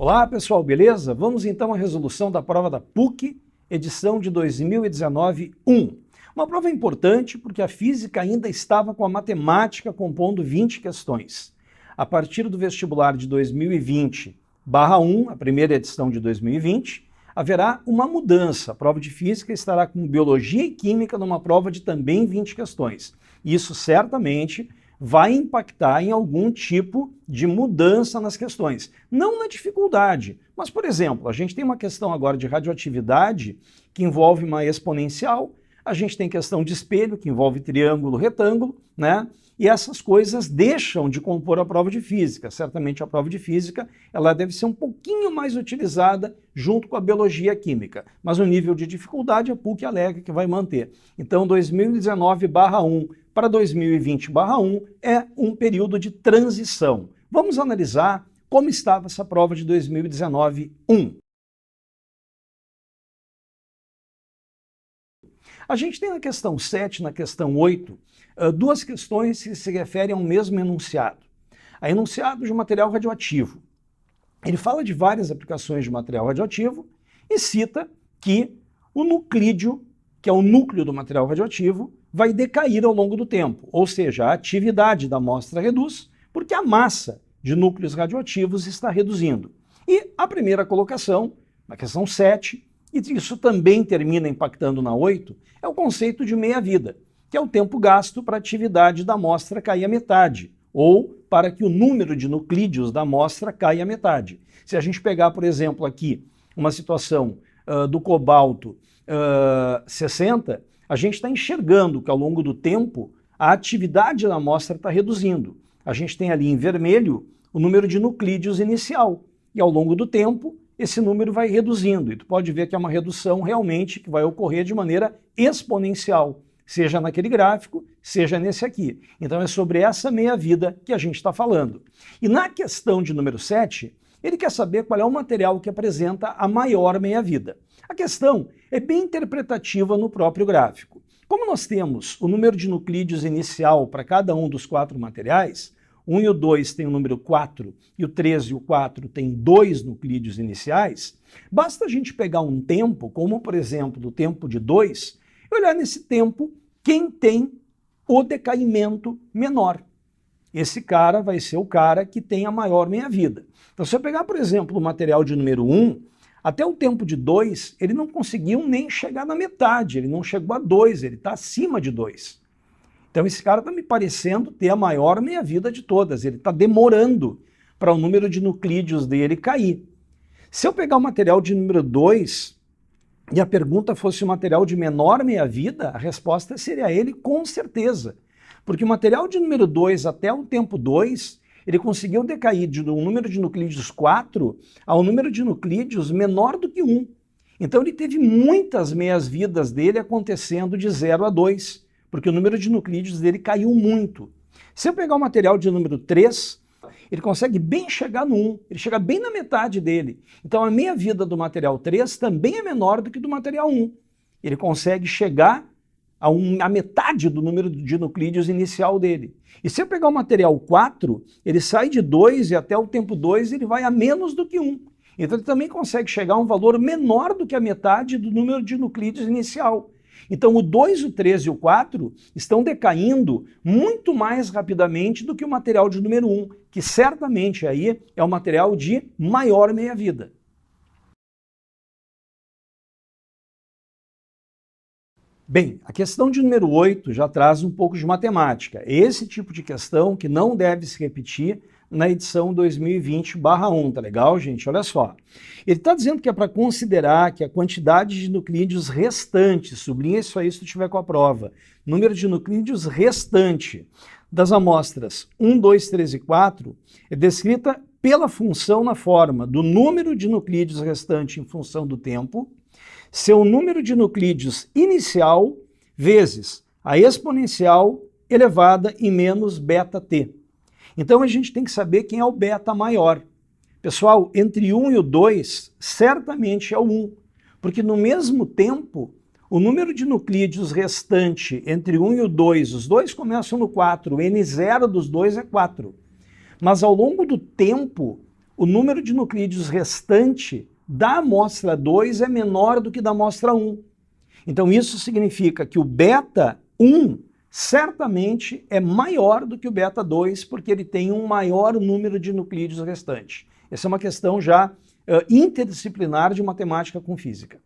Olá pessoal, beleza? Vamos então à resolução da prova da PUC, edição de 2019-1. Uma prova importante porque a física ainda estava com a matemática compondo 20 questões. A partir do vestibular de 2020/1, a primeira edição de 2020, haverá uma mudança. A prova de física estará com biologia e química numa prova de também 20 questões. Isso certamente vai impactar em algum tipo de mudança nas questões. Não na dificuldade, mas, por exemplo, a gente tem uma questão agora de radioatividade que envolve uma exponencial, a gente tem questão de espelho que envolve triângulo, retângulo, né? E essas coisas deixam de compor a prova de física. Certamente a prova de física ela deve ser um pouquinho mais utilizada junto com a biologia e a química. Mas o nível de dificuldade a PUC alega que vai manter. Então 2019/1 para 2020/1 é um período de transição. Vamos analisar como estava essa prova de 2019/1. A gente tem na questão 7, na questão 8, duas questões que se referem ao mesmo enunciado. A enunciado de um material radioativo. Ele fala de várias aplicações de material radioativo e cita que o nuclídeo, que é o núcleo do material radioativo, vai decair ao longo do tempo, ou seja, a atividade da amostra reduz, porque a massa de núcleos radioativos está reduzindo. E a primeira colocação, na questão 7, e isso também termina impactando na 8, é o conceito de meia-vida, que é o tempo gasto para a atividade da amostra cair à metade, ou para que o número de nuclídeos da amostra caia à metade. Se a gente pegar, por exemplo, aqui uma situação do cobalto 60, a gente está enxergando que ao longo do tempo a atividade da amostra está reduzindo. A gente tem ali em vermelho o número de nuclídeos inicial, e ao longo do tempo esse número vai reduzindo, e tu pode ver que é uma redução realmente que vai ocorrer de maneira exponencial, seja naquele gráfico, seja nesse aqui. Então é sobre essa meia-vida que a gente está falando. E na questão de número 7, ele quer saber qual é o material que apresenta a maior meia-vida. A questão é bem interpretativa no próprio gráfico. Como nós temos o número de nuclídeos inicial para cada um dos 4 materiais, 1 e o 2 tem o número 4 e o 3 e o 4 tem 2 nuclídeos iniciais, basta a gente pegar um tempo, como por exemplo o tempo de 2, e olhar nesse tempo quem tem o decaimento menor. Esse cara vai ser o cara que tem a maior meia-vida. Então se eu pegar, por exemplo, o material de número 1, até o tempo de 2, ele não conseguiu nem chegar na metade, ele não chegou a 2, ele está acima de 2. Então esse cara está me parecendo ter a maior meia-vida de todas, ele está demorando para o número de nuclídeos dele cair. Se eu pegar o material de número 2 e a pergunta fosse o material de menor meia-vida, a resposta seria ele com certeza. Porque o material de número 2 até o tempo 2, ele conseguiu decair de um número de nuclídeos 4 a um número de nuclídeos menor do que 1. Então ele teve muitas meias-vidas dele acontecendo de 0 a 2. Porque o número de nuclídeos dele caiu muito. Se eu pegar o material de número 3, ele consegue bem chegar no 1, ele chega bem na metade dele. Então a meia-vida do material 3 também é menor do que do material 1. Ele consegue chegar a metade do número de nuclídeos inicial dele. E se eu pegar o material 4, ele sai de 2 e até o tempo 2 ele vai a menos do que 1. Então ele também consegue chegar a um valor menor do que a metade do número de nuclídeos inicial. Então o 2, o 3 e o 4 estão decaindo muito mais rapidamente do que o material de número 1, que certamente aí é o material de maior meia-vida. Bem, a questão de número 8 já traz um pouco de matemática. Esse tipo de questão que não deve se repetir na edição 2020/1, tá legal, gente? Olha só. Ele está dizendo que é para considerar que a quantidade de nuclídeos restante, sublinha isso aí se tu tiver com a prova, número de nuclídeos restante das amostras 1, 2, 3 e 4 é descrita pela função na forma do número de nuclídeos restante em função do tempo, seu número de nuclídeos inicial vezes a exponencial elevada em menos beta-t. Então a gente tem que saber quem é o beta maior. Pessoal, entre 1 e o 2, certamente é o 1, porque no mesmo tempo, o número de nuclídeos restante entre 1 e o 2, os dois começam no 4, o N0 dos dois é 4. Mas ao longo do tempo, o número de nucleídeos restante da amostra 2 é menor do que da amostra 1. Então isso significa que o beta 1 certamente é maior do que o beta 2, porque ele tem um maior número de nucleídeos restante. Essa é uma questão já interdisciplinar de matemática com física.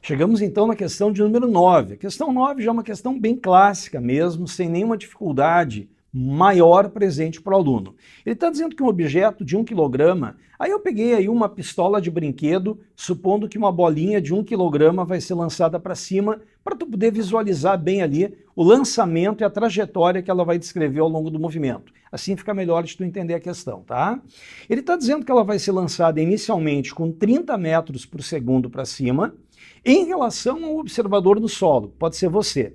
Chegamos então na questão de número 9. A questão 9 já é uma questão bem clássica mesmo, sem nenhuma dificuldade maior presente para o aluno. Ele está dizendo que um objeto de 1 kg, aí eu peguei aí uma pistola de brinquedo, supondo que uma bolinha de 1 kg vai ser lançada para cima, para tu poder visualizar bem ali o lançamento e a trajetória que ela vai descrever ao longo do movimento. Assim fica melhor de tu entender a questão, tá? Ele está dizendo que ela vai ser lançada inicialmente com 30 metros por segundo para cima, em relação ao observador no solo, pode ser você.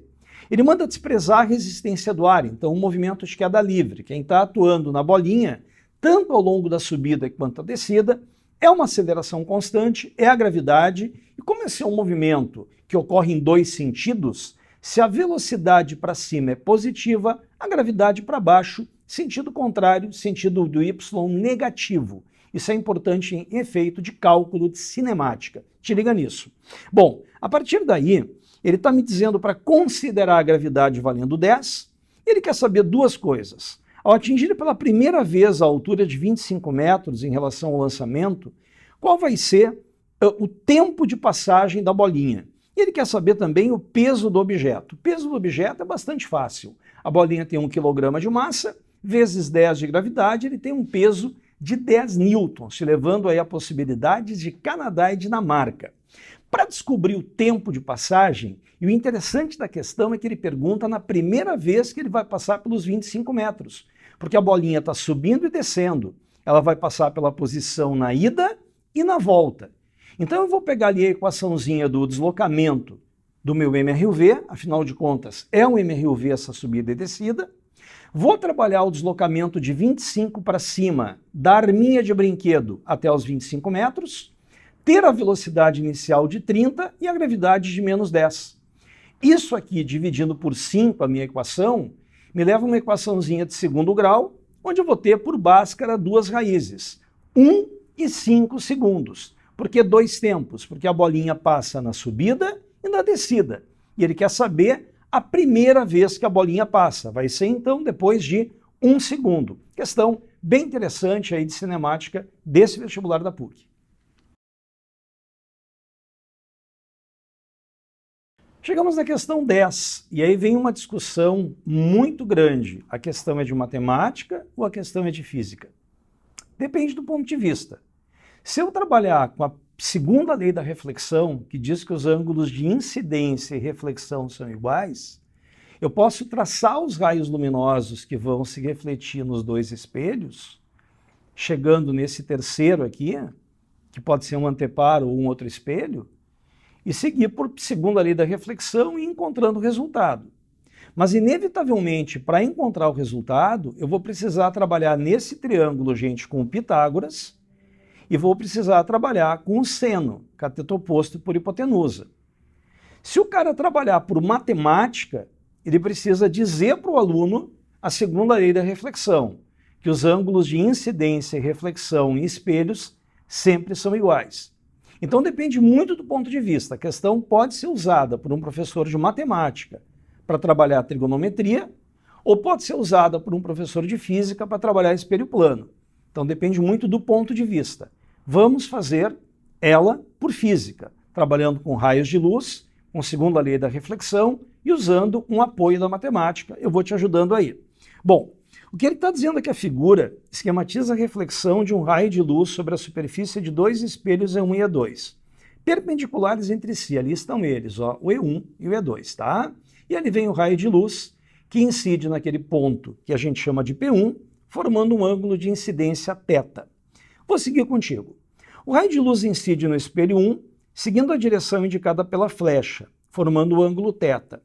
Ele manda desprezar a resistência do ar, então um movimento de queda livre. Quem está atuando na bolinha, tanto ao longo da subida quanto da descida, é uma aceleração constante, é a gravidade, e como esse é um movimento que ocorre em dois sentidos, se a velocidade para cima é positiva, a gravidade para baixo, sentido contrário, sentido do y negativo. Isso é importante em efeito de cálculo de cinemática. Te liga nisso. Bom, a partir daí, ele está me dizendo para considerar a gravidade valendo 10, ele quer saber duas coisas. Ao atingir pela primeira vez a altura de 25 metros em relação ao lançamento, qual vai ser o tempo de passagem da bolinha? E ele quer saber também o peso do objeto. O peso do objeto é bastante fácil. A bolinha tem 1 kg de massa, vezes 10 de gravidade, ele tem um peso de 10 newtons, te levando aí a possibilidades de Canadá e Dinamarca. Para descobrir o tempo de passagem, e o interessante da questão é que ele pergunta na primeira vez que ele vai passar pelos 25 metros, porque a bolinha está subindo e descendo. Ela vai passar pela posição na ida e na volta. Então eu vou pegar ali a equaçãozinha do deslocamento do meu MRUV, afinal de contas é um MRUV essa subida e descida. Vou trabalhar o deslocamento de 25 para cima da arminha de brinquedo até os 25 metros, ter a velocidade inicial de 30 e a gravidade de menos 10. Isso aqui, dividindo por 5 a minha equação, me leva a uma equaçãozinha de segundo grau, onde eu vou ter por Bhaskara duas raízes, 1 e 5 segundos. Por que dois tempos? Porque a bolinha passa na subida e na descida. E ele quer saber a primeira vez que a bolinha passa. Vai ser então depois de 1 segundo. Questão bem interessante aí de cinemática desse vestibular da PUC. Chegamos na questão 10, e aí vem uma discussão muito grande. A questão é de matemática ou a questão é de física? Depende do ponto de vista. Se eu trabalhar com a segunda lei da reflexão, que diz que os ângulos de incidência e reflexão são iguais, eu posso traçar os raios luminosos que vão se refletir nos dois espelhos, chegando nesse terceiro aqui, que pode ser um anteparo ou um outro espelho, e seguir por segunda lei da reflexão e encontrando o resultado. Mas, inevitavelmente, para encontrar o resultado, eu vou precisar trabalhar nesse triângulo, gente, com o Pitágoras, e vou precisar trabalhar com o seno, cateto oposto por hipotenusa. Se o cara trabalhar por matemática, ele precisa dizer para o aluno a segunda lei da reflexão, que os ângulos de incidência e reflexão em espelhos sempre são iguais. Então depende muito do ponto de vista. A questão pode ser usada por um professor de matemática para trabalhar trigonometria, ou pode ser usada por um professor de física para trabalhar espelho plano. Então depende muito do ponto de vista. Vamos fazer ela por física, trabalhando com raios de luz, com segunda lei da reflexão e usando um apoio da matemática. Eu vou te ajudando aí. Bom, o que ele está dizendo é que a figura esquematiza a reflexão de um raio de luz sobre a superfície de dois espelhos E1 e E2, perpendiculares entre si. Ali estão eles, ó, o E1 e o E2, tá? E ali vem o raio de luz que incide naquele ponto que a gente chama de P1, formando um ângulo de incidência θ. Vou seguir contigo. O raio de luz incide no espelho 1, seguindo a direção indicada pela flecha, formando o ângulo θ.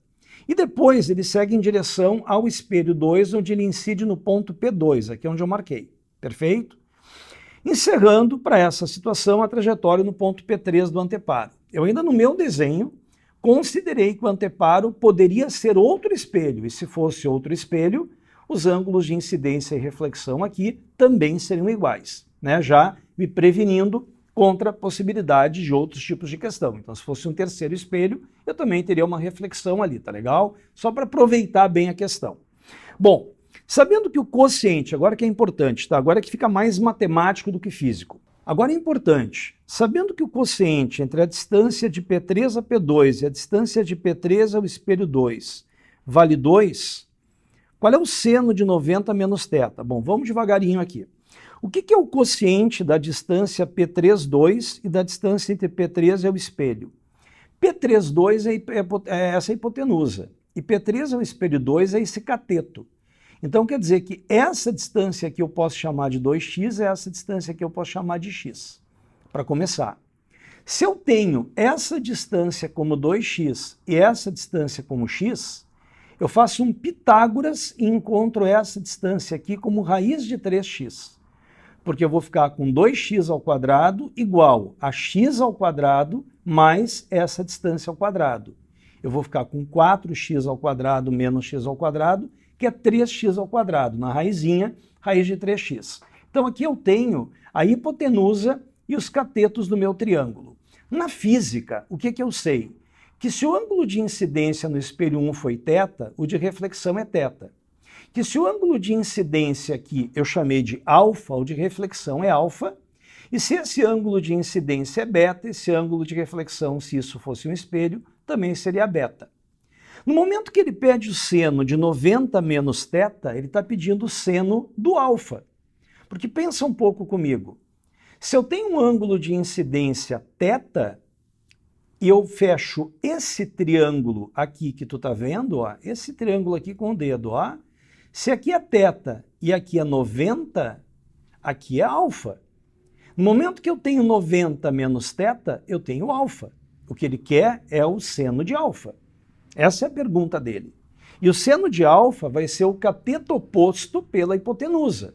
E depois ele segue em direção ao espelho 2, onde ele incide no ponto P2, aqui onde eu marquei. Perfeito? Encerrando para essa situação a trajetória no ponto P3 do anteparo. Eu ainda no meu desenho considerei que o anteparo poderia ser outro espelho, e se fosse outro espelho, os ângulos de incidência e reflexão aqui também seriam iguais, né? Já me prevenindo contra a possibilidade de outros tipos de questão. Então, se fosse um terceiro espelho, eu também teria uma reflexão ali, tá legal? Só para aproveitar bem a questão. Bom, sabendo que o quociente, agora que é importante, tá? Agora que fica mais matemático do que físico. Agora é importante, sabendo que o quociente entre a distância de P3 a P2 e a distância de P3 ao espelho 2 vale 2, qual é o seno de 90 menos θ? Bom, vamos devagarinho aqui. O que é o quociente da distância P3,2 e da distância entre P3 e o espelho? P3,2 é essa hipotenusa, e P3 é o espelho 2 é esse cateto. Então quer dizer que essa distância aqui eu posso chamar de 2x, é essa distância aqui eu posso chamar de x, para começar. Se eu tenho essa distância como 2x e essa distância como x, eu faço um Pitágoras e encontro essa distância aqui como raiz de 3x. Porque eu vou ficar com 2x ao quadrado igual a x ao quadrado mais essa distância ao quadrado. Eu vou ficar com 4x ao quadrado menos x ao quadrado, que é 3x ao quadrado, na raizinha, raiz de 3x. Então aqui eu tenho a hipotenusa e os catetos do meu triângulo. Na física, o que eu sei? Que se o ângulo de incidência no espelho 1 foi θ, o de reflexão é θ. Que se o ângulo de incidência aqui eu chamei de alfa, o de reflexão é alfa, e se esse ângulo de incidência é beta, esse ângulo de reflexão, se isso fosse um espelho, também seria beta. No momento que ele pede o seno de 90 menos θ, ele está pedindo o seno do alfa. Porque pensa um pouco comigo. Se eu tenho um ângulo de incidência θ, e eu fecho esse triângulo aqui que tu está vendo, ó, esse triângulo aqui com o dedo, ó, se aqui é θ e aqui é 90, aqui é alfa. No momento que eu tenho 90 menos θ, eu tenho alfa. O que ele quer é o seno de alfa. Essa é a pergunta dele. E o seno de alfa vai ser o cateto oposto pela hipotenusa.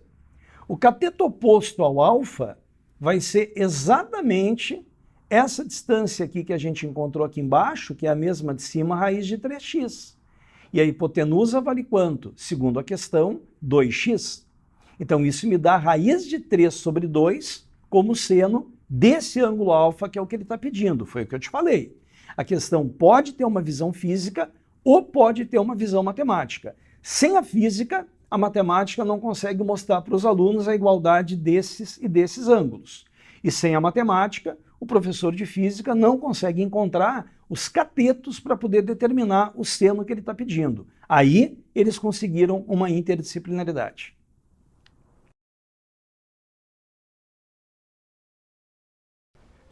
O cateto oposto ao alfa vai ser exatamente essa distância aqui que a gente encontrou aqui embaixo, que é a mesma de cima, raiz de 3x. E a hipotenusa vale quanto? Segundo a questão, 2x. Então isso me dá raiz de 3 sobre 2 como seno desse ângulo alfa, que é o que ele está pedindo. Foi o que eu te falei. A questão pode ter uma visão física ou pode ter uma visão matemática. Sem a física, a matemática não consegue mostrar para os alunos a igualdade desses e desses ângulos. E sem a matemática, o professor de física não consegue encontrar os catetos para poder determinar o seno que ele está pedindo. Aí, eles conseguiram uma interdisciplinaridade.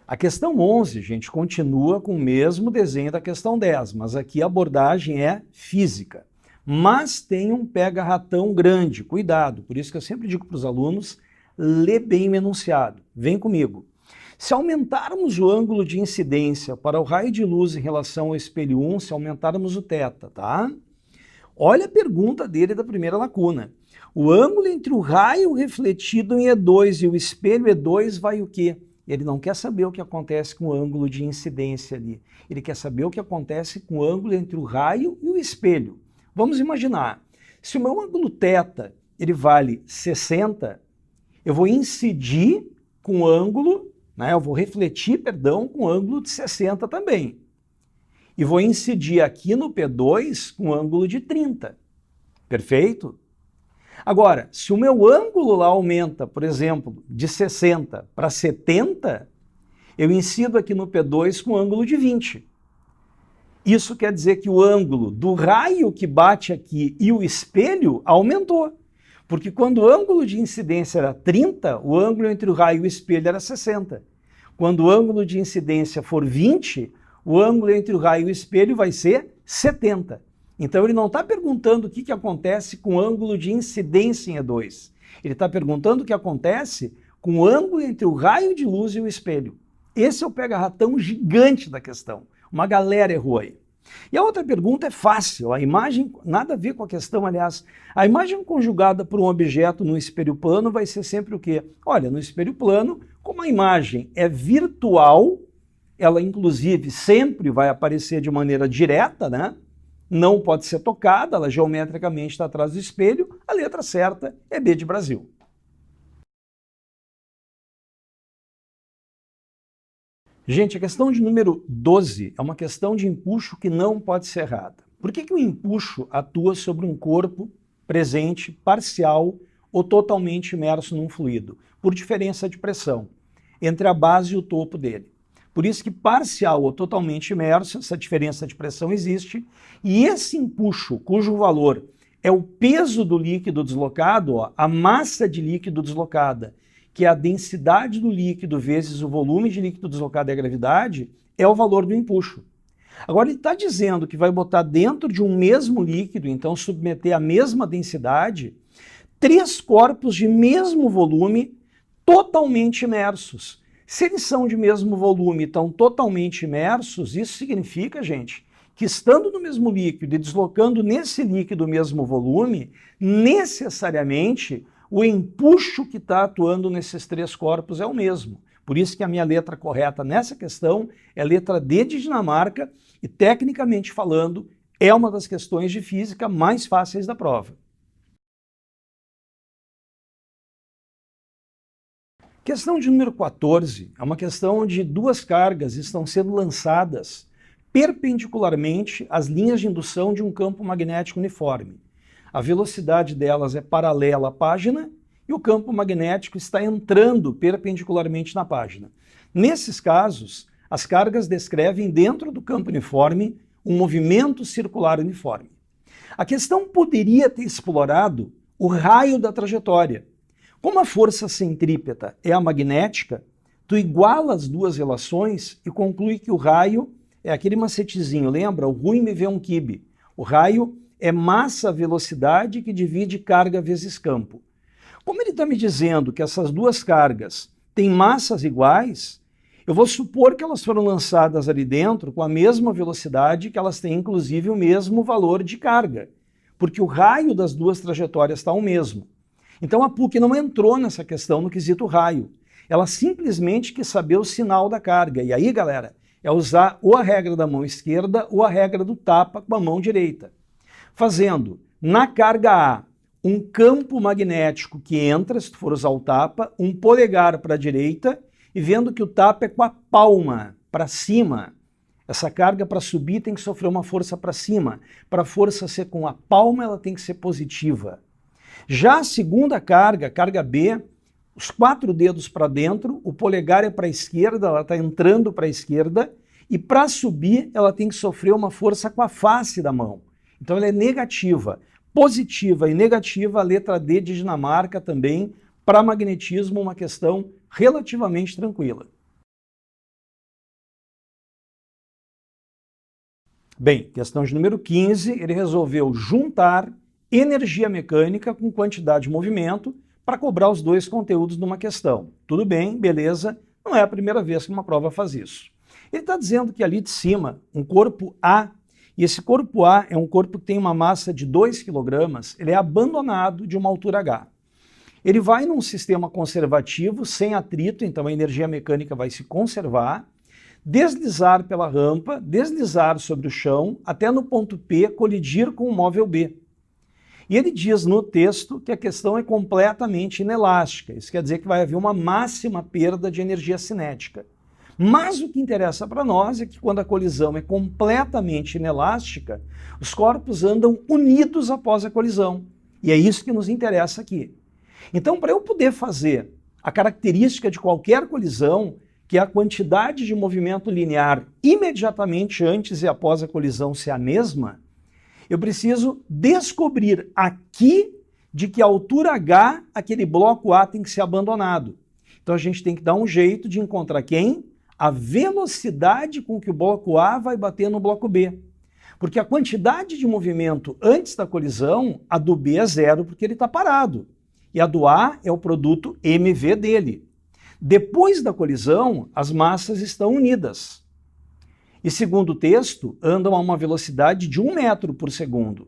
A questão 11, gente, continua com o mesmo desenho da questão 10, mas aqui a abordagem é física. Mas tem um pega-ratão grande, cuidado. Por isso que eu sempre digo para os alunos, lê bem o enunciado. Vem comigo. Se aumentarmos o ângulo de incidência para o raio de luz em relação ao espelho 1, se aumentarmos o θ, tá? Olha a pergunta dele da primeira lacuna. O ângulo entre o raio refletido em E2 e o espelho E2 vai o quê? Ele não quer saber o que acontece com o ângulo de incidência ali. Ele quer saber o que acontece com o ângulo entre o raio e o espelho. Vamos imaginar, se o meu ângulo θ ele vale 60, eu vou incidir com o ângulo, né, eu vou refletir, perdão, com ângulo de 60 também. E vou incidir aqui no P2 com ângulo de 30. Perfeito? Agora, se o meu ângulo lá aumenta, por exemplo, de 60 para 70, eu incido aqui no P2 com ângulo de 20. Isso quer dizer que o ângulo do raio que bate aqui e o espelho aumentou. Porque quando o ângulo de incidência era 30, o ângulo entre o raio e o espelho era 60. Quando o ângulo de incidência for 20, o ângulo entre o raio e o espelho vai ser 70. Então ele não está perguntando o que acontece com o ângulo de incidência em E2. Ele está perguntando o que acontece com o ângulo entre o raio de luz e o espelho. Esse é o pega-ratão gigante da questão. Uma galera errou aí. E a outra pergunta é fácil, a imagem, nada a ver com a questão, aliás, a imagem conjugada por um objeto no espelho plano vai ser sempre o quê? Olha, no espelho plano, como a imagem é virtual, ela inclusive sempre vai aparecer de maneira direta, né? Não pode ser tocada, ela geometricamente está atrás do espelho, A letra certa é B de Brasil. Gente, a questão de número 12 é uma questão de empuxo que não pode ser errada. Por que o empuxo atua sobre um corpo presente, parcial ou totalmente imerso num fluido? Por diferença de pressão entre a base e o topo dele. Por isso que parcial ou totalmente imerso, essa diferença de pressão existe, e esse empuxo, cujo valor é o peso do líquido deslocado, a massa de líquido deslocada, que é a densidade do líquido vezes o volume de líquido deslocado e a gravidade, é o valor do empuxo. Agora ele está dizendo que vai botar dentro de um mesmo líquido, então submeter a mesma densidade, 3 corpos de mesmo volume totalmente imersos. Se eles são de mesmo volume e estão totalmente imersos, isso significa, gente, que estando no mesmo líquido e deslocando nesse líquido o mesmo volume, necessariamente o empuxo que está atuando nesses 3 corpos é o mesmo. Por isso que a minha letra correta nessa questão é a letra D de Dinamarca e, tecnicamente falando, é uma das questões de física mais fáceis da prova. Questão de número 14 é uma questão onde 2 cargas estão sendo lançadas perpendicularmente às linhas de indução de um campo magnético uniforme. A velocidade delas é paralela à página e o campo magnético está entrando perpendicularmente na página. Nesses casos, as cargas descrevem dentro do campo uniforme um movimento circular uniforme. A questão poderia ter explorado o raio da trajetória. Como a força centrípeta é a magnética, tu iguala as 2 relações e conclui que o raio é aquele macetezinho, lembra? O Rui MV1 Kib. O raio é massa-velocidade que divide carga vezes campo. Como ele está me dizendo que essas 2 cargas têm massas iguais, eu vou supor que elas foram lançadas ali dentro com a mesma velocidade, que elas têm inclusive o mesmo valor de carga, porque o raio das 2 trajetórias está o mesmo. Então a PUC não entrou nessa questão no quesito raio. Ela simplesmente quis saber o sinal da carga. E aí, galera, é usar ou a regra da mão esquerda ou a regra do tapa com a mão direita. Fazendo na carga A um campo magnético que entra, se tu for usar o tapa, um polegar para a direita e vendo que o tapa é com a palma para cima. Essa carga para subir tem que sofrer uma força para cima. Para a força ser com a palma, ela tem que ser positiva. Já a segunda carga, carga B, os 4 dedos para dentro, o polegar é para a esquerda, ela está entrando para a esquerda, e para subir ela tem que sofrer uma força com a face da mão. Então ela é negativa. Positiva e negativa, a letra D de Dinamarca também, para magnetismo, uma questão relativamente tranquila. Bem, questão de número 15, ele resolveu juntar energia mecânica com quantidade de movimento para cobrar os 2 conteúdos numa questão. Tudo bem, beleza, não é a primeira vez que uma prova faz isso. Ele está dizendo que ali de cima, um corpo A, e esse corpo A é um corpo que tem uma massa de 2 kg, ele é abandonado de uma altura H. Ele vai num sistema conservativo, sem atrito, então a energia mecânica vai se conservar, deslizar pela rampa, deslizar sobre o chão, até no ponto P colidir com o móvel B. E ele diz no texto que a questão é completamente inelástica. Isso quer dizer que vai haver uma máxima perda de energia cinética. Mas o que interessa para nós é que quando a colisão é completamente inelástica, os corpos andam unidos após a colisão. E é isso que nos interessa aqui. Então, para eu poder fazer a característica de qualquer colisão, que é a quantidade de movimento linear imediatamente antes e após a colisão ser a mesma, eu preciso descobrir aqui de que altura H aquele bloco A tem que ser abandonado. Então a gente tem que dar um jeito de encontrar quem? A velocidade com que o bloco A vai bater no bloco B. Porque a quantidade de movimento antes da colisão, a do B é 0 porque ele está parado. E a do A é o produto MV dele. Depois da colisão, as massas estão unidas. E segundo o texto, andam a uma velocidade de 1 metro por segundo.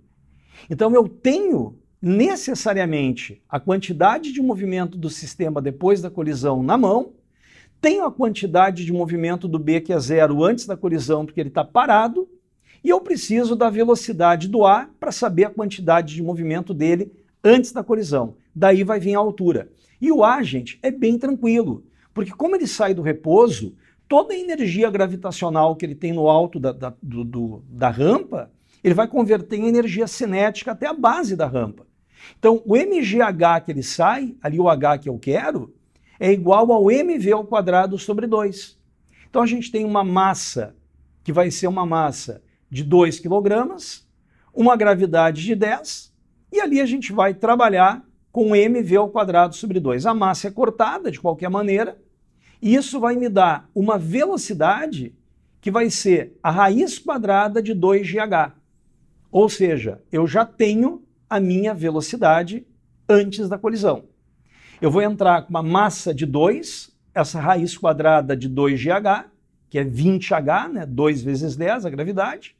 Então eu tenho necessariamente a quantidade de movimento do sistema depois da colisão na mão, tenho a quantidade de movimento do B, que é 0, antes da colisão, porque ele está parado, e eu preciso da velocidade do A para saber a quantidade de movimento dele antes da colisão. Daí vai vir a altura. E o ar, gente, é bem tranquilo, porque como ele sai do repouso, toda a energia gravitacional que ele tem no alto da rampa, ele vai converter em energia cinética até a base da rampa. Então, o mgh que ele sai, ali o h que eu quero, é igual ao mv ao quadrado sobre 2. Então, a gente tem uma massa, que vai ser uma massa de 2 kg, uma gravidade de 10, e ali a gente vai trabalhar com mv ao quadrado sobre 2. A massa é cortada de qualquer maneira, e isso vai me dar uma velocidade que vai ser a raiz quadrada de 2gh. Ou seja, eu já tenho a minha velocidade antes da colisão. Eu vou entrar com uma massa de 2, essa raiz quadrada de 2gh, que é 20h, né? 2 vezes 10, a gravidade.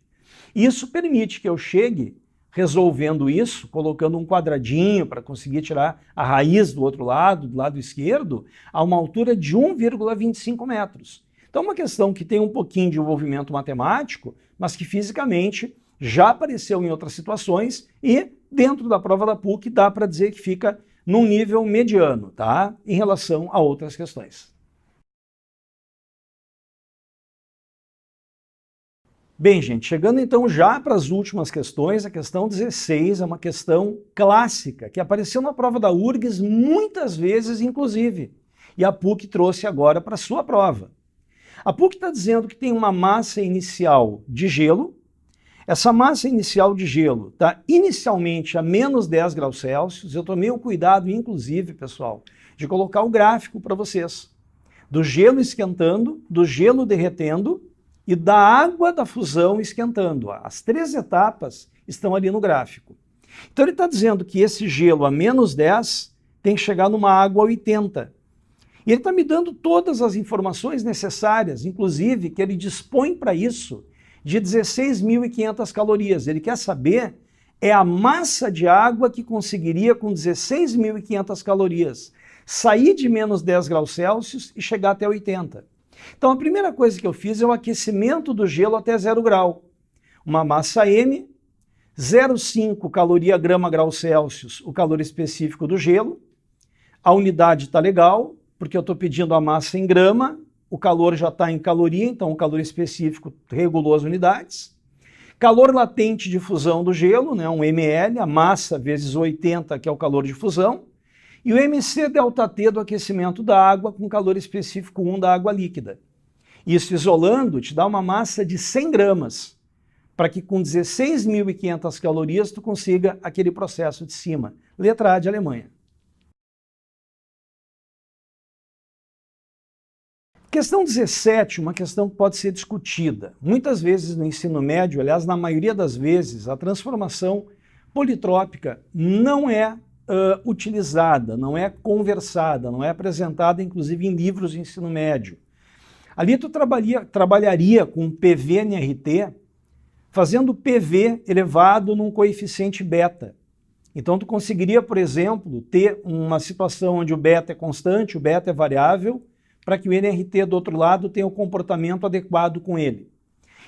E isso permite que eu chegue resolvendo isso, colocando um quadradinho para conseguir tirar a raiz do outro lado, do lado esquerdo, a uma altura de 1,25 metros. Então é uma questão que tem um pouquinho de envolvimento matemático, mas que fisicamente já apareceu em outras situações e dentro da prova da PUC dá para dizer que fica num nível mediano, tá? Em relação a outras questões. Bem, gente, chegando então já para as últimas questões, a questão 16 é uma questão clássica, que apareceu na prova da URGS muitas vezes, inclusive, e a PUC trouxe agora para a sua prova. A PUC está dizendo que tem uma massa inicial de gelo. Essa massa inicial de gelo está inicialmente a menos 10 graus Celsius. Eu tomei o cuidado, inclusive, pessoal, de colocar o gráfico para vocês. Do gelo esquentando, do gelo derretendo e da água da fusão esquentando. As 3 etapas estão ali no gráfico. Então ele está dizendo que esse gelo a menos 10 tem que chegar numa água a 80. E ele está me dando todas as informações necessárias, inclusive que ele dispõe para isso de 16.500 calorias. Ele quer saber é a massa de água que conseguiria com 16.500 calorias sair de menos 10 graus Celsius e chegar até 80. Então a primeira coisa que eu fiz é o aquecimento do gelo até 0 grau. Uma massa M, 0,5 caloria grama grau Celsius, o calor específico do gelo. A unidade está legal, porque eu estou pedindo a massa em grama, o calor já está em caloria, então o calor específico regulou as unidades. Calor latente de fusão do gelo, né, um ml, a massa vezes 80, que é o calor de fusão. E o MC ΔT do aquecimento da água com calor específico 1 da água líquida. Isso isolando te dá uma massa de 100 gramas, para que com 16.500 calorias tu consiga aquele processo de cima. Letra A de Alemanha. Questão 17, uma questão que pode ser discutida. Muitas vezes no ensino médio, aliás, na maioria das vezes, a transformação politrópica não é utilizada, não é conversada, não é apresentada, inclusive, em livros de ensino médio. Ali tu trabalharia com PV-NRT, fazendo PV elevado num coeficiente beta. Então tu conseguiria, por exemplo, ter uma situação onde o beta é constante, o beta é variável, para que o NRT do outro lado tenha o comportamento adequado com ele.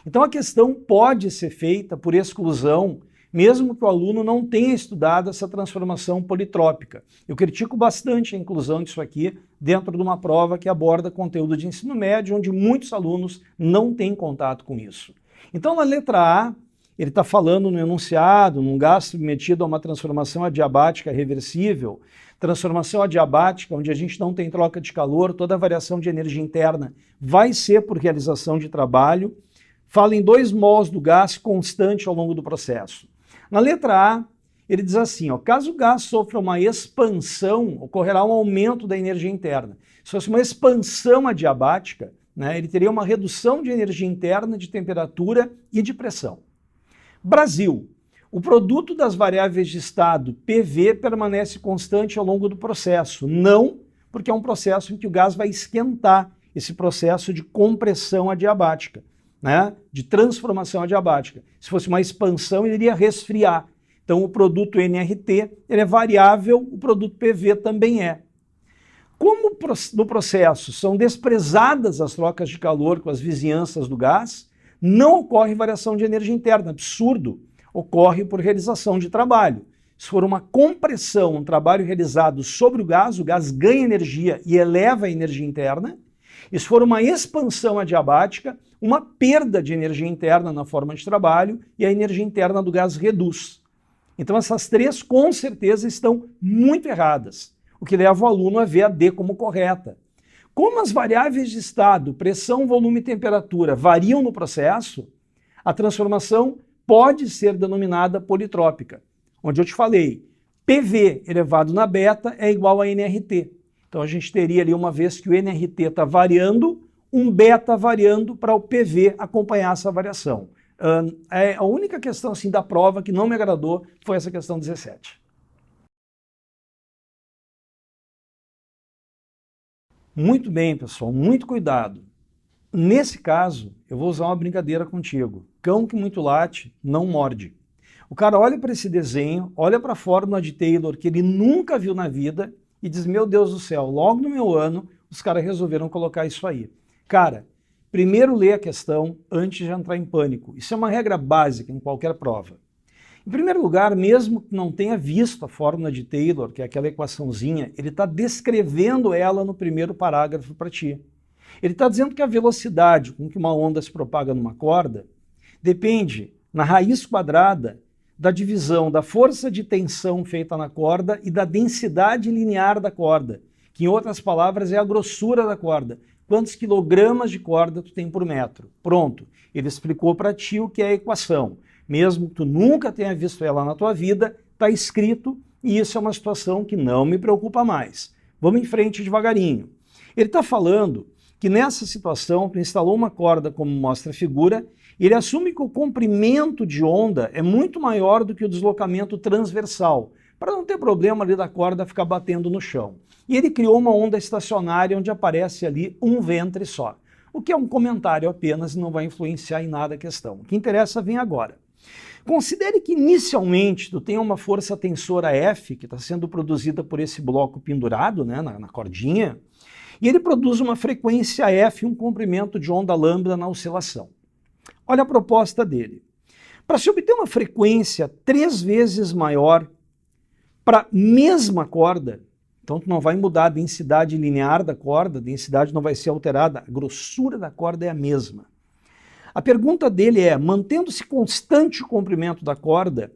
Então a questão pode ser feita por exclusão, mesmo que o aluno não tenha estudado essa transformação politrópica. Eu critico bastante a inclusão disso aqui dentro de uma prova que aborda conteúdo de ensino médio, onde muitos alunos não têm contato com isso. Então, na letra A, ele está falando no enunciado, num gás submetido a uma transformação adiabática reversível, transformação adiabática, onde a gente não tem troca de calor, toda a variação de energia interna vai ser por realização de trabalho. Fala em 2 mols do gás constante ao longo do processo. Na letra A, ele diz assim, ó, caso o gás sofra uma expansão, ocorrerá um aumento da energia interna. Se fosse uma expansão adiabática, né, ele teria uma redução de energia interna, de temperatura e de pressão. Brasil. O produto das variáveis de estado PV permanece constante ao longo do processo. Não, porque é um processo em que o gás vai esquentar, esse processo de compressão adiabática, né, de transformação adiabática. Se fosse uma expansão, ele iria resfriar. Então o produto NRT ele é variável, o produto PV também é. Como no processo são desprezadas as trocas de calor com as vizinhanças do gás, não ocorre variação de energia interna, absurdo, ocorre por realização de trabalho. se for uma compressão, um trabalho realizado sobre o gás ganha energia e eleva a energia interna. E se for uma expansão adiabática, uma perda de energia interna na forma de trabalho e a energia interna do gás reduz. Então essas três com certeza estão muito erradas, o que leva o aluno a ver a D como correta. Como as variáveis de estado, pressão, volume e temperatura variam no processo, a transformação pode ser denominada politrópica, onde eu te falei, PV elevado na beta é igual a NRT. Então a gente teria ali, uma vez que o NRT está variando, um beta variando para o PV acompanhar essa variação. A única questão assim, da prova que não me agradou foi essa questão 17. Muito bem, pessoal, muito cuidado. Nesse caso, eu vou usar uma brincadeira contigo. Cão que muito late, não morde. O cara olha para esse desenho, olha para a fórmula de Taylor que ele nunca viu na vida e diz, meu Deus do céu, logo no meu ano, os caras resolveram colocar isso aí. Cara, primeiro lê a questão antes de entrar em pânico. Isso é uma regra básica em qualquer prova. Em primeiro lugar, mesmo que não tenha visto a fórmula de Taylor, que é aquela equaçãozinha, ele está descrevendo ela no primeiro parágrafo para ti. Ele está dizendo que a velocidade com que uma onda se propaga numa corda depende, na raiz quadrada, da divisão da força de tensão feita na corda e da densidade linear da corda, que em outras palavras é a grossura da corda. Quantos quilogramas de corda tu tem por metro? Pronto, ele explicou para ti o que é a equação. Mesmo que tu nunca tenha visto ela na tua vida, está escrito e isso é uma situação que não me preocupa mais. Vamos em frente devagarinho. Ele está falando que nessa situação tu instalou uma corda como mostra a figura e ele assume que o comprimento de onda é muito maior do que o deslocamento transversal, para não ter problema ali da corda ficar batendo no chão. E ele criou uma onda estacionária onde aparece ali um ventre só, o que é um comentário apenas e não vai influenciar em nada a questão. O que interessa vem agora. Considere que inicialmente tu tem uma força tensora F que está sendo produzida por esse bloco pendurado, né, na cordinha, e ele produz uma frequência F e um comprimento de onda lambda na oscilação. Olha a proposta dele. Para se obter uma frequência 3 vezes maior para a mesma corda, então tu não vai mudar a densidade linear da corda, a densidade não vai ser alterada, a grossura da corda é a mesma. A pergunta dele é, mantendo-se constante o comprimento da corda,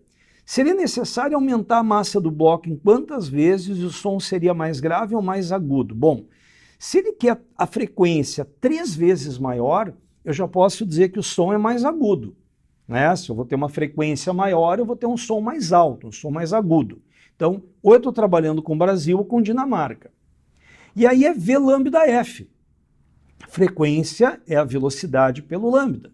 seria necessário aumentar a massa do bloco em quantas vezes o som seria mais grave ou mais agudo? Bom, se ele quer a frequência 3 vezes maior, eu já posso dizer que o som é mais agudo, né? Se eu vou ter uma frequência maior, eu vou ter um som mais alto, um som mais agudo. Então, ou eu estou trabalhando com o Brasil ou com Dinamarca. E aí é V lambda F. Frequência é a velocidade pelo lambda.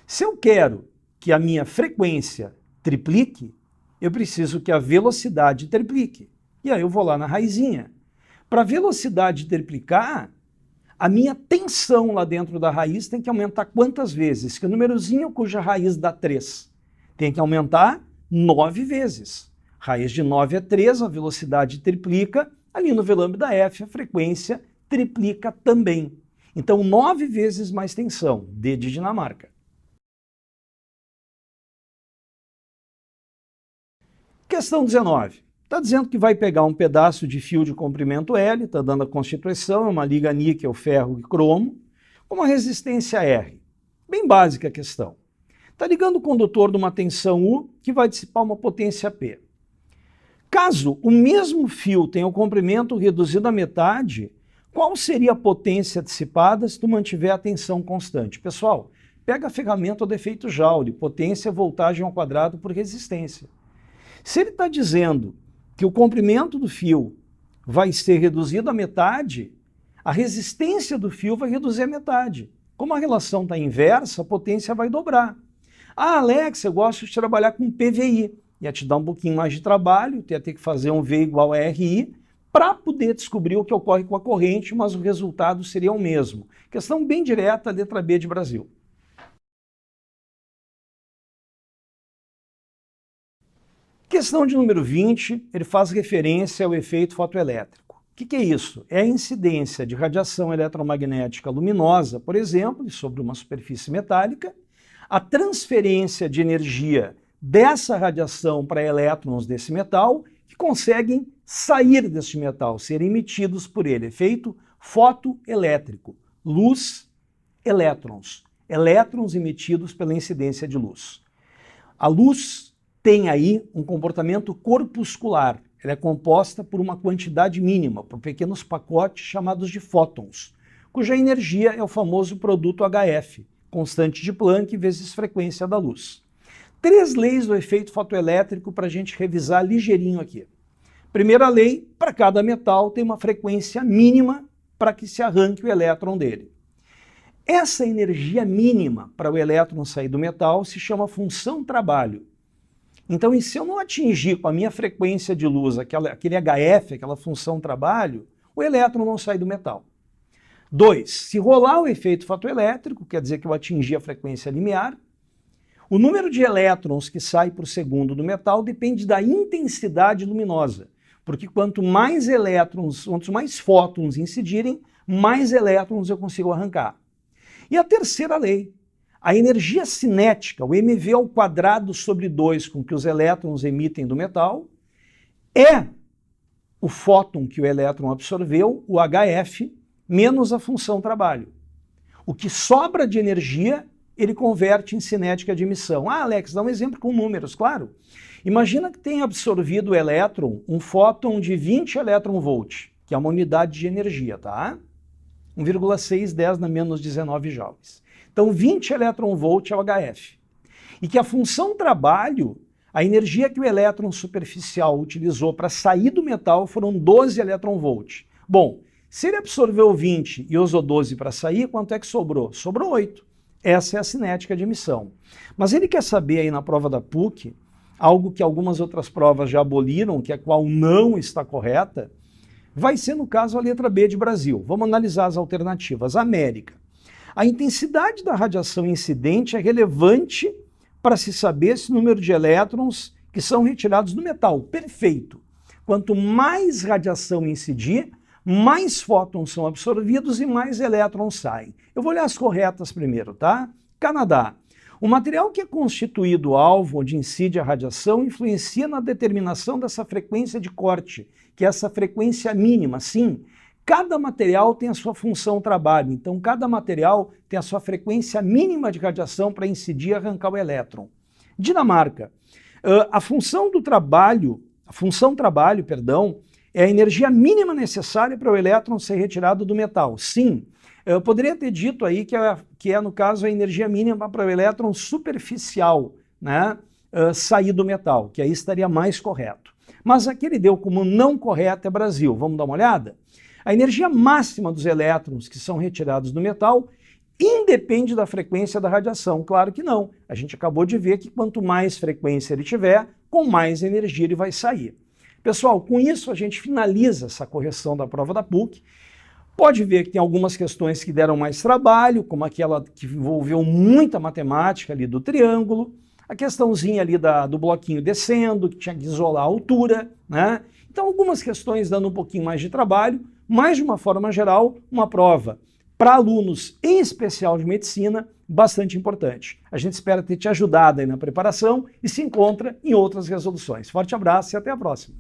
Se eu quero que a minha frequência triplique, eu preciso que a velocidade triplique. E aí eu vou lá na raizinha. Para a velocidade triplicar, a minha tensão lá dentro da raiz tem que aumentar quantas vezes? Que o númerozinho cuja raiz dá 3 tem que aumentar 9 vezes. Raiz de 9 é 3, a velocidade triplica, ali no V lambda F a frequência triplica também. Então 9 vezes mais tensão, D de Dinamarca. Questão 19. Está dizendo que vai pegar um pedaço de fio de comprimento L, está dando a constituição, é uma liga níquel, ferro e cromo, com uma resistência R. Bem básica a questão. Está ligando o condutor de uma tensão U que vai dissipar uma potência P. Caso o mesmo fio tenha o comprimento reduzido à metade, qual seria a potência dissipada se tu mantiver a tensão constante? Pessoal, pega a ferramenta do efeito Joule, potência é voltagem ao quadrado por resistência. Se ele está dizendo que o comprimento do fio vai ser reduzido à metade, a resistência do fio vai reduzir a metade. Como a relação está inversa, a potência vai dobrar. Ah, Alex, eu gosto de trabalhar com PVI. Ia te dar um pouquinho mais de trabalho, ia ter que fazer um V igual a RI, para poder descobrir o que ocorre com a corrente, mas o resultado seria o mesmo. Questão bem direta, letra B de Brasil. Questão de número 20, ele faz referência ao efeito fotoelétrico. O que é isso? É a incidência de radiação eletromagnética luminosa, por exemplo, sobre uma superfície metálica, a transferência de energia dessa radiação para elétrons desse metal que conseguem sair desse metal, serem emitidos por ele. Efeito fotoelétrico. Luz, elétrons. Elétrons emitidos pela incidência de luz. A luz tem aí um comportamento corpuscular. Ela é composta por uma quantidade mínima, por pequenos pacotes chamados de fótons, cuja energia é o famoso produto HF, constante de Planck vezes frequência da luz. 3 leis do efeito fotoelétrico para a gente revisar ligeirinho aqui. Primeira lei, para cada metal tem uma frequência mínima para que se arranque o elétron dele. Essa energia mínima para o elétron sair do metal se chama função trabalho. Então, e se eu não atingir com a minha frequência de luz aquele HF, aquela função trabalho, o elétron não sai do metal. 2. Se rolar o efeito fotoelétrico, quer dizer que eu atingi a frequência limiar, o número de elétrons que sai por segundo do metal depende da intensidade luminosa, porque quanto mais elétrons, quanto mais fótons incidirem, mais elétrons eu consigo arrancar. E a terceira lei, a energia cinética, o mv ao quadrado sobre 2 com que os elétrons emitem do metal, é o fóton que o elétron absorveu, o HF, menos a função trabalho. O que sobra de energia, ele converte em cinética de emissão. Ah, Alex, dá um exemplo com números, claro. Imagina que tenha absorvido o elétron, um fóton de 20 elétron-volt, que é uma unidade de energia, tá? 1,610 na menos 19 joules. Então, 20 elétron-volt é o HF. E que a função trabalho, a energia que o elétron superficial utilizou para sair do metal foram 12 elétron-volt. Bom, se ele absorveu 20 e usou 12 para sair, quanto é que sobrou? Sobrou 8. Essa é a cinética de emissão. Mas ele quer saber aí na prova da PUC, algo que algumas outras provas já aboliram, que a qual não está correta, vai ser, no caso, a letra B de Brasil. Vamos analisar as alternativas. América. A intensidade da radiação incidente é relevante para se saber esse número de elétrons que são retirados do metal. Perfeito. Quanto mais radiação incidir, mais fótons são absorvidos e mais elétrons saem. Eu vou olhar as corretas primeiro, tá? Canadá. O material que é constituído alvo onde incide a radiação influencia na determinação dessa frequência de corte, que é essa frequência mínima. Sim, cada material tem a sua função trabalho, então cada material tem a sua frequência mínima de radiação para incidir e arrancar o elétron. Dinamarca. A função trabalho, é a energia mínima necessária para o elétron ser retirado do metal. Sim, eu poderia ter dito aí que é no caso, a energia mínima para o elétron superficial, né, sair do metal, que aí estaria mais correto. Mas aqui ele deu como não correto é Brasil. Vamos dar uma olhada? A energia máxima dos elétrons que são retirados do metal independe da frequência da radiação. Claro que não. A gente acabou de ver que quanto mais frequência ele tiver, com mais energia ele vai sair. Pessoal, com isso a gente finaliza essa correção da prova da PUC. Pode ver que tem algumas questões que deram mais trabalho, como aquela que envolveu muita matemática ali do triângulo, a questãozinha ali do bloquinho descendo, que tinha que isolar a altura, né? Então algumas questões dando um pouquinho mais de trabalho, mas de uma forma geral, uma prova para alunos, em especial de medicina, bastante importante. A gente espera ter te ajudado aí na preparação e se encontra em outras resoluções. Forte abraço e até a próxima.